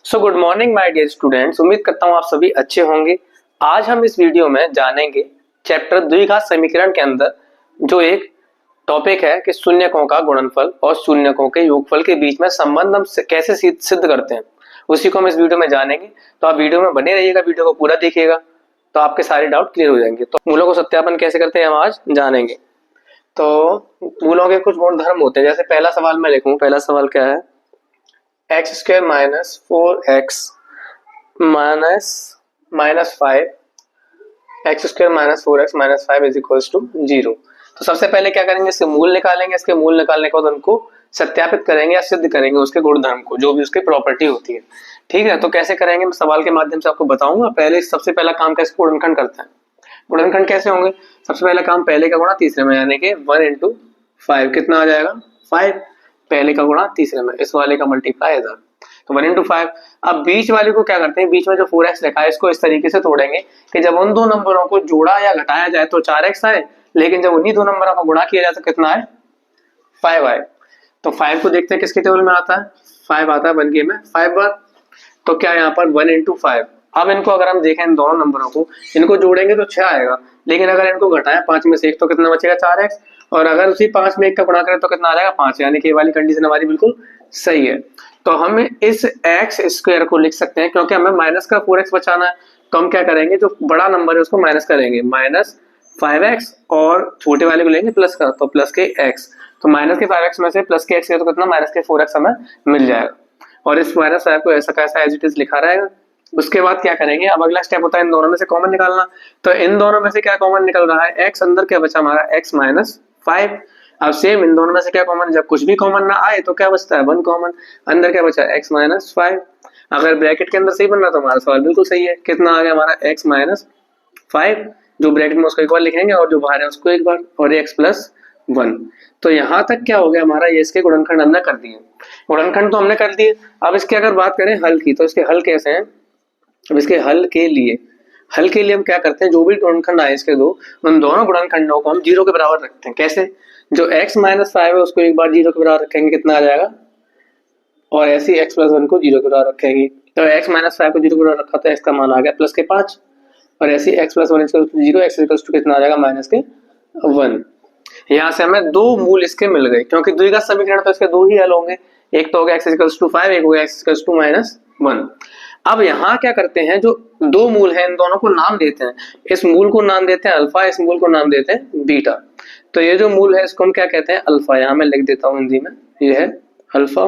So good morning my dear students. उम्मीद करता हूँ आप सभी अच्छे होंगे। आज हम इस वीडियो में जानेंगे चैप्टर द्विघात समीकरण के अंदर जो एक टॉपिक है कि शून्यकों का गुणनफल और शून्यकों के योगफल के बीच में संबंध हम कैसे सिद्ध करते हैं, उसी को हम इस वीडियो में जानेंगे। तो आप वीडियो में बने रहिएगा, वीडियो को पूरा देखिएगा तो आपके सारे डाउट क्लियर हो जाएंगे। तो मूलों को सत्यापन कैसे करते हैं हम आज जानेंगे। तो मूलों के कुछ गुणधर्म होते हैं। जैसे पहला सवाल मैं लिखूं, पहला सवाल क्या है, x square minus 4x minus 5 x square minus 4x minus 5 is equals to 0। तो सबसे पहले क्या करेंगे, इसके मूल निकालेंगे। इसके मूल निकालने के बाद उनको सत्यापित करेंगे या सिद्ध करेंगे उसके गुणधर्म को, जो भी उसकी प्रॉपर्टी होती है। ठीक है, तो कैसे करेंगे मैं सवाल के माध्यम से आपको बताऊंगा। पहले सबसे पहला काम कैसे गुणनखंड करते हैं, गुणनखंड कैसे होंगे। सबसे पहला काम पहले का गुणा तीसरे में, यानी कि 1 into 5 कितना आ जाएगा 5। पहले का गुणा तीसरे में, इस वाले का मल्टीप्लाई इधर, तो 1 into 5। अब बीच वाले को क्या करते हैं, बीच में जो 4x लिखा है इसको इस तरीके से तोड़ेंगे कि जब उन दो नंबरों को जोड़ा या घटाया जाए तो 4x आए, लेकिन जब उन्हीं दो नंबरों का गुणा किया जाए तो कितना आए 5 आए। तो 5 को देखते हैं किसके टेबल में आता है, 5 आता है 1 के में 5 बार। तो क्या यहाँ पर 1 into 5। अब इनको अगर हम देखें इन दोनों नंबरों को, इनको जोड़ेंगे तो 6 आएगा, लेकिन अगर इनको घटाएं 5 में से 1 तो कितना बचेगा 4x, और अगर उसी 5 में 1 का गुणा करें तो कितना आ जाएगा 5, यानी कि ये वाली कंडीशन हमारी बिल्कुल सही है। तो हम इस एक्स स्क्वायर को लिख सकते हैं, क्योंकि हमें माइनस का 4x बचाना है। तो हम क्या करेंगे, जो बड़ा नंबर है उसको माइनस करेंगे, माइनस 5x, और छोटे वाले को लेंगे प्लस का, तो प्लस के x। तो माइनस के 5x में से प्लस के x है तो कितना माइनस के 4x हमें मिल जाएगा, और इस माइनस 5 को ऐसा कैसा एज इट इज लिखा रहेगा। उसके बाद क्या करेंगे, अब अगला स्टेप होता है इन दोनों में से कॉमन निकालना। तो इन दोनों में से क्या कॉमन निकल रहा है, x अंदर क्या बचा हमारा x माइनस 5। अब सेम इन दोनों में से क्या कॉमन, जब कुछ भी कॉमन ना आए तो क्या बचता है 1 कॉमन, अंदर क्या बचा x माइनस 5। अगर ब्रैकेट के अंदर सही बन रहा तो हमारा सवाल बिल्कुल सही है। कितना आ गया हमारा x माइनस 5, जो ब्रैकेट में उसको एक बार लिखेंगे और जो बाहर है उसको एक बार, और x प्लस 1। तो यहाँ तक क्या हो गया हमारा, ये इसके गुणनखंड हमने कर दिए। गुणनखंड तो हमने कर दिए। अब इसके अगर बात करें हल की, तो इसके हल कैसे हैं। अब इसके हल के लिए हम क्या करते हैं, जो भी गुणनखंड आए इसके दो, उन दोनों गुणनखंडों को हम 0 के बराबर रखते हैं। कैसे, जो x माइनस 5 है उसको एक बार 0 के बराबर रखेंगे, कितना आ जाएगा, और ऐसे x प्लस 1 को 0 के बराबर रखेंगे। तो x माइनस 5 को 0 के बराबर रखा तो x का मान आ गया प्लस के 5, और ऐसे x plus 1 0, x equals to कितना आ जाएगा माइनस के 1। यहाँ से हमें दो मूल इसके मिल गए, क्योंकि द्विघात समीकरण तो इसके दो ही हल होंगे, एक तो हो गया x इक्वल्स टू 5, एक हो गया x इक्वल्स टू माइनस 1। अब यहाँ क्या करते हैं, जो दो मूल हैं इन दोनों को नाम देते हैं। इस मूल को नाम देते हैं अल्फा, इस मूल को नाम देते हैं बीटा। तो ये जो मूल है इसको हम क्या कहते हैं अल्फा, यहाँ मैं लिख देता हूँ हिंदी में, ये है अल्फा,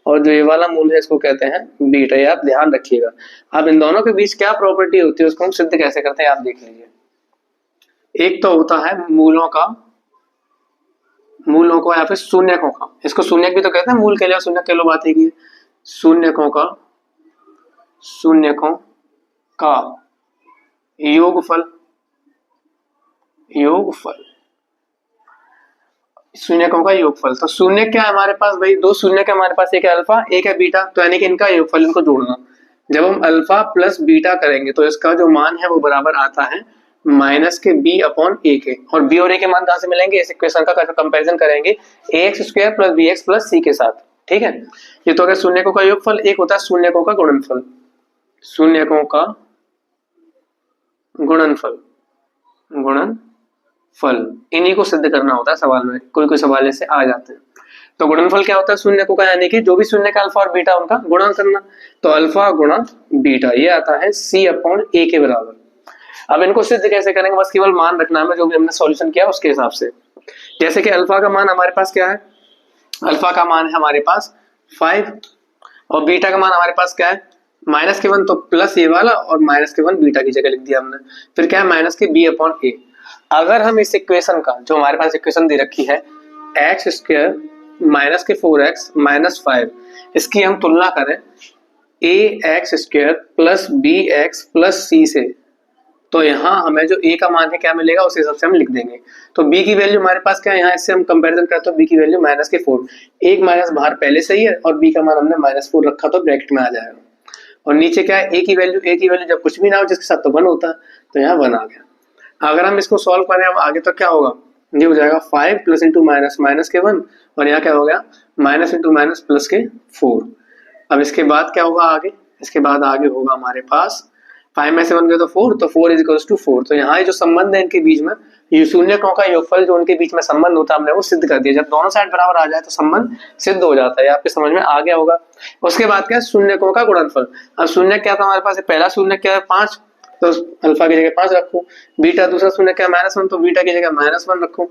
और जो ये वाला मूल है इसको कहते हैं बीटा। ये आप ध्यान रखिएगा। अब इन दोनों के बीच क्या प्रॉपर्टी होती है उसको हम सिद्ध कैसे करते हैं आप देख लीजिए। एक तो होता है मूलों को या फिर शून्यकों का, इसको शून्यक भी तो कहते हैं, मूल के लिए शून्यक के लो बात है कि शून्यकों का योगफल शून्यकों का योगफल। तो शून्य क्या है हमारे पास भाई, दो शून्य के हमारे पास, एक है अल्फा एक है बीटा, तो यानी कि इनका योगफल, इनको जोड़ना। जब हम अल्फा प्लस बीटा करेंगे तो इसका जो मान है वो बराबर आता है माइनस के b अपॉन a के, और b और a के मान कहां से मिलेंगे, इस इक्वेशन का कंपैरिजन करेंगे ax square plus bx plus c के साथ। ठीक है, ये तो अगर शून्यकों का योगफल। एक होता है शून्यकों का गुणनफल, इन्हीं को सिद्ध करना होता है सवाल में, कोई सवाल ऐसे आ जाते हैं। तो गुणनफल क्या होता है शून्यकों का, यानी कि जो भी शून्य का अल्फा और बीटा उनका गुणा करना। तो अल्फा गुणा बीटा ये आता है c अपॉन a के बराबर। अब इनको सिद्ध कैसे करेंगे, बस केवल मान रखना है जो भी हमने सॉल्यूशन किया उसके हिसाब से। जैसे कि अल्फा का मान हमारे पास क्या है, अल्फा का मान है हमारे पास 5, और बीटा का मान हमारे पास क्या है माइनस के 1, तो प्लस ये वाला और माइनस के 1 बीटा की जगह लिख दिया हमने। फिर क्या है माइनस के b अपॉन a। अगर हम इस इक्वेशन का, जो हमारे पास इक्वेशन दे रखी है एक्स स्क्वायर माइनस के 4x माइनस 5, इसकी हम तुलना करें ax square plus bx plus c से, तो यहाँ हमें जो a का मान है क्या मिलेगा उस हिसाब से हम लिख देंगे। तो b की वैल्यू हमारे पास क्या है, यहाँ इससे हम कंपैरिजन करते हैं, b की वैल्यू माइनस के 4, एक माइनस बाहर पहले से ही है, और b का मान हमने माइनस 4 रखा तो ब्रैकेट में आ जाएगा। और नीचे क्या है a की वैल्यू जब कुछ भी ना हो जिसके साथ तो 1 होता है, तो यहाँ 1 आ गया। अगर हम इसको सॉल्व करें अब आगे तो क्या होगा, ये हो जाएगा 5 प्लस इंटू माइनस माइनस के 1, और यहाँ क्या हो गया माइनस इंटू माइनस प्लस के 4। अब इसके बाद क्या होगा आगे, इसके बाद आगे होगा हमारे पास 5 में से 1 गया तो 4, तो 4 इज इक्वल्स टू 4। तो यहाँ जो संबंध है इनके बीच में, ये शून्यकों का योगफल जो उनके बीच में संबंध होता है हमने वो सिद्ध कर दिया। जब दोनों साइड बराबर आ जाए तो संबंध सिद्ध हो जाता है। आपके समझ में आ गया होगा। उसके बाद क्या है, शून्यकों का गुणनफल। अब शून्य क्या था हमारे पास, पहला शून्य क्या है 5, तो अल्फा की जगह 5 रखो। बीटा दूसरा शून्य क्या है -1, तो बीटा की जगह -1 रखो।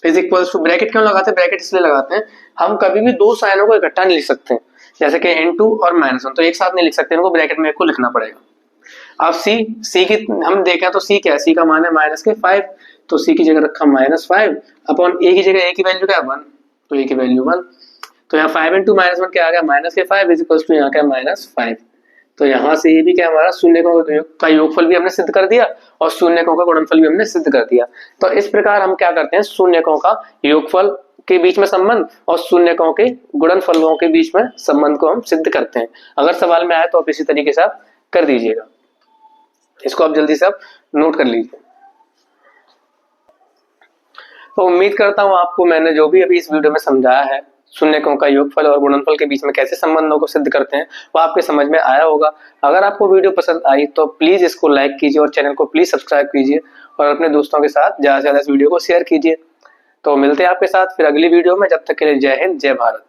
इज इक्वल्स टू, ब्रैकेट क्यों लगाते हैं, ब्रैकेट इसलिए लगाते हैं हम कभी भी दो साइनों को इकट्ठा नहीं लिख सकते, जैसे कि n2 और -1 तो एक साथ नहीं लिख सकते, इनको ब्रैकेट में एक को लिखना पड़ेगा। अब c की हम देखें तो c क्या है, c का मान है -5, तो c की जगह रखा -5 अपॉन a की जगह a की वैल्यू क्या है 1, तो a की वैल्यू 1, तो यहाँ 5 × -1 क्या आ गया -5 इज इक्वल्स टू यहाँ क्या -5। तो यहाँ से ये भी क्या हमारा शून्यकों का योगफल भी हमने सिद्ध कर दिया और शून्यकों का गुणनफल भी हमने सिद्ध कर दिया। तो इस प्रकार हम क्या करते हैं, शून्यकों का योगफल के बीच में संबंध और शून्यकों के गुणनफलों के बीच में संबंध को हम सिद्ध करते हैं। अगर सवाल में आए तो आप इसी तरीके से आप कर दीजिएगा, इसको आप जल्दी से आप नोट कर लीजिए। तो उम्मीद करता हूं आपको मैंने जो भी अभी इस वीडियो में समझाया है, शून्यकों का योगफल और गुणनफल के बीच में कैसे संबंधों को सिद्ध करते हैं, वो आपके समझ में आया होगा। अगर आपको वीडियो पसंद आई तो प्लीज इसको लाइक कीजिए और चैनल को प्लीज सब्सक्राइब कीजिए और अपने दोस्तों के साथ ज्यादा से ज्यादा इस वीडियो को शेयर कीजिए। तो मिलते हैं आपके साथ फिर अगली वीडियो में, जब तक के लिए जय हिंद जय भारत।